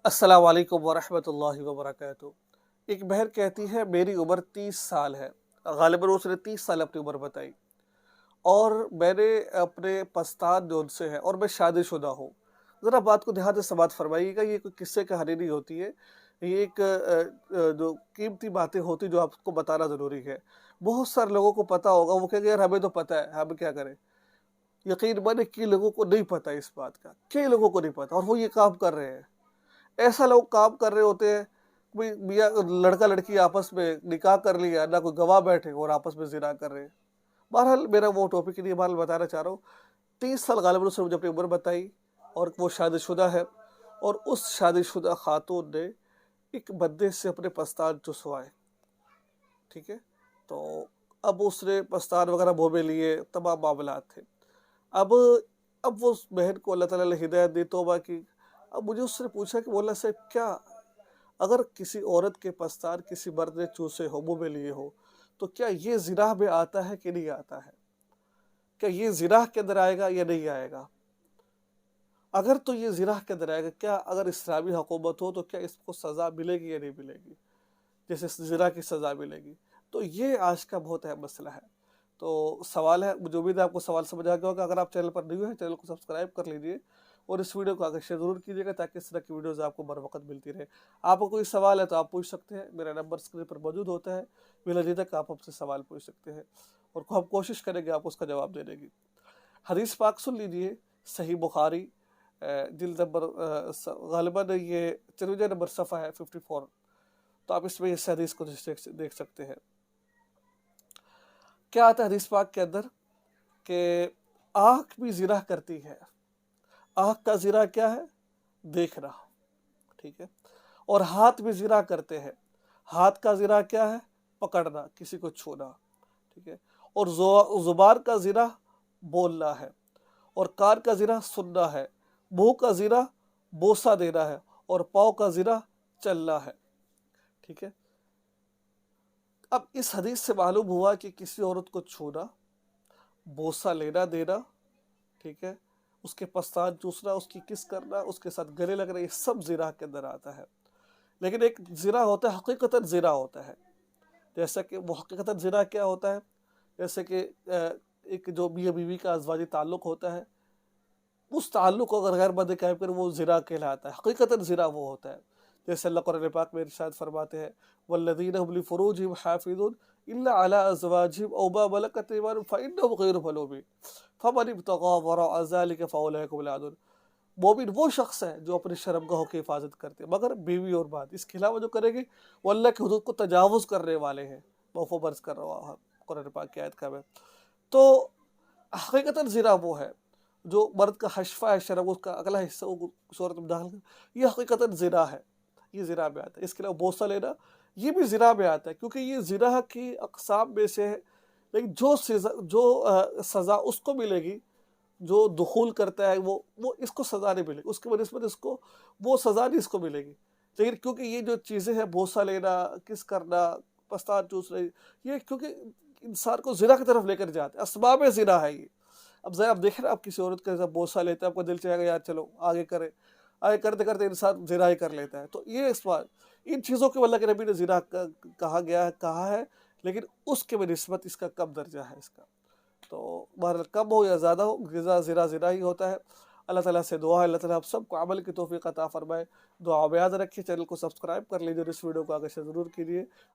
السلام علیکم ورحمۃ اللہ وبرکاتہ۔ ایک بہن کہتی ہے میری عمر 30 سال ہے۔ غالباً اس نے 30 سال اپنی عمر بتائی، اور میں نے اپنے پستان جو ان سے ہے، اور میں شادی شدہ ہوں۔ ذرا بات کو دھیان سے سماعت فرمائیے گا، یہ کوئی قصے کہانی نہیں ہوتی ہے، یہ ایک جو قیمتی باتیں ہوتی جو آپ کو بتانا ضروری ہے۔ بہت سارے لوگوں کو پتا ہوگا، وہ کہیں گے یار ہمیں تو پتا ہے، ہم کیا کریں۔ یقین مانے کئی لوگوں کو نہیں پتا اس بات کا، کئی لوگوں کو نہیں پتا، اور وہ یہ کام کر رہے ہیں۔ ایسا لوگ کام کر رہے ہوتے ہیں، کوئی میاں لڑکا لڑکی آپس میں نکاح کر لیا، نہ کوئی گواہ بیٹھے اور آپس میں زنا کر رہے ہیں۔ بہرحال میرا وہ ٹاپک نہیں، بہرحال بتانا چاہ رہا ہوں 30 سال غالباً اس نے مجھے اپنی عمر بتائی، اور وہ شادی شدہ ہے، اور اس شادی شدہ خاتون نے ایک بندے سے اپنے پستان چسوائے، ٹھیک ہے۔ تو اب اس نے پستان وغیرہ منہ میں لیے، تمام معاملات تھے۔ اب اب وہ اس بہن کو اللہ تعالیٰ نے ہدایت دی، توبہ کی۔ اب مجھے اس سے پوچھا کہ مولانا صاحب، کیا اگر کسی عورت کے پستان کسی مرد نے چوسے ہو، منہ میں لیے ہو، تو کیا یہ زنا میں آتا ہے کہ نہیں آتا ہے؟ کیا یہ زنا کے اندر آئے گا یا نہیں آئے گا؟ اگر تو یہ زنا کے اندر آئے گا، کیا اگر اسلامی حکومت ہو تو کیا اس کو سزا ملے گی یا نہیں ملے گی، جیسے زنا کی سزا ملے گی؟ تو یہ آج کا بہت اہم مسئلہ ہے۔ تو سوال ہے، مجھے امید ہے آپ کو سوال سمجھ آ گیا ہوگا۔ اگر آپ چینل پر نہیں ہیں، چینل کو سبسکرائب کر لیجئے، اور اس ویڈیو کو آگے شیئر ضرور کیجیے گا، تاکہ اس طرح کی ویڈیوز آپ کو بر وقت ملتی رہے۔ آپ کو کوئی سوال ہے تو آپ پوچھ سکتے ہیں، میرا نمبر اسکرین پر موجود ہوتا ہے، بلا جھجک آپ ہم سے سوال پوچھ سکتے ہیں، اور ہم کوشش کریں گے آپ اس کا جواب دینے کی۔ حدیث پاک سن لیجئے، صحیح بخاری جلد نمبر غالباً یہ 53 نمبر صفحہ ہے 54، تو آپ اس میں اس حدیث کو دیکھ سکتے ہیں۔ کیا آتا ہے حدیث پاک کے اندر کہ آنکھ بھی زنا کرتی ہے۔ آنکھ کا زنا کیا ہے؟ دیکھنا، ٹھیک ہے۔ اور ہاتھ بھی زنا کرتے ہیں۔ ہاتھ کا زنا کیا ہے؟ پکڑنا، کسی کو چھونا، ٹھیک ہے۔ اور زبان کا زنا بولنا ہے، اور کان کا زنا سننا ہے، منہ کا زنا بوسہ دینا ہے، اور پاؤں کا زنا چلنا ہے، ٹھیک ہے۔ اب اس حدیث سے معلوم ہوا کہ کسی عورت کو چھونا، بوسہ لینا دینا، ٹھیک ہے، اس کے پستان چوسنا، اس کی کس کرنا، اس کے ساتھ گلے لگنا، یہ سب زنا کے اندر آتا ہے۔ لیکن ایک زنا ہوتا ہے حقیقتاً زنا ہوتا ہے، جیسا کہ وہ حقیقتاً زنا کیا ہوتا ہے؟ جیسے کہ ایک جو میاں بیوی کا ازواجی تعلق ہوتا ہے، اس تعلق کو اگر غیر مرد قائم کرے وہ زنا کہلاتا ہے، حقیقتاً زنا وہ ہوتا ہے۔ جیسے اللہ قرآن پاک میں ارشاد فرماتے ہیں والذین هم لفروجهم حافظون الا على ازواجهم او ما ملكت ايمانهم فانهم غیر ملومین فمن ابتغى وراء ذلك فاولئک هم العادون۔ مومن وہ شخص ہے جو اپنی شرمگاہوں کی حفاظت کرتے ہیں، مگر بیوی اور بات اس کے علاوہ جو کریں گے وہ اللہ کی حدود کو تجاوز کرنے والے ہیں۔ موفو برس کر رہا ہوں قرآن پاک کی آیت کا میں۔ تو حقیقتاً زنا وہ ہے جو مرد کا حشفہ ہے، شرم، اس کا اگلا حصہ وہ صورت میں داخل کر، یہ حقیقتاً زنا ہے، یہ زنا میں آتا ہے۔ اس کے علاوہ بوسہ لینا یہ بھی زنا میں آتا ہے، کیونکہ یہ زنا کی اقسام میں سے ہے۔ لیکن جو سزا اس کو ملے گی جو دخول کرتا ہے، وہ اس کو سزا نہیں ملے گی، اس کی بنسبت اس کو وہ سزا نہیں اس کو ملے گی۔ لیکن کیونکہ یہ جو چیزیں ہیں، بوسہ لینا، کس کرنا، پستان چوسنا، یہ کیونکہ انسان کو زنا کی طرف لے کر جاتے ہیں، اسباب زنا ہے یہ۔ اب ذرا آپ دیکھیں نا، آپ کسی عورت کا بوسہ لیتے ہیں، آپ کا دل چاہے گا یار چلو آگے کرے، آگے کرتے کرتے انسان زنا ہی کر لیتا ہے۔ تو یہ اسباب، ان چیزوں کو اللہ کے نبی نے زنا کہا گیا ہے، کہا ہے، لیکن اس کے بنسبت اس کا کم درجہ ہے اس کا۔ تو بہرحال کم ہو یا زیادہ ہو، غذا زنا زنا ہی ہوتا ہے۔ اللہ تعالیٰ سے دعا ہے اللہ تعالیٰ آپ سب کو عمل کی توفیق عطا فرمائے۔ دعا میں یاد رکھیے، چینل کو سبسکرائب کر لیجیے، اور اس ویڈیو کو آگے سے ضرور کیجیے۔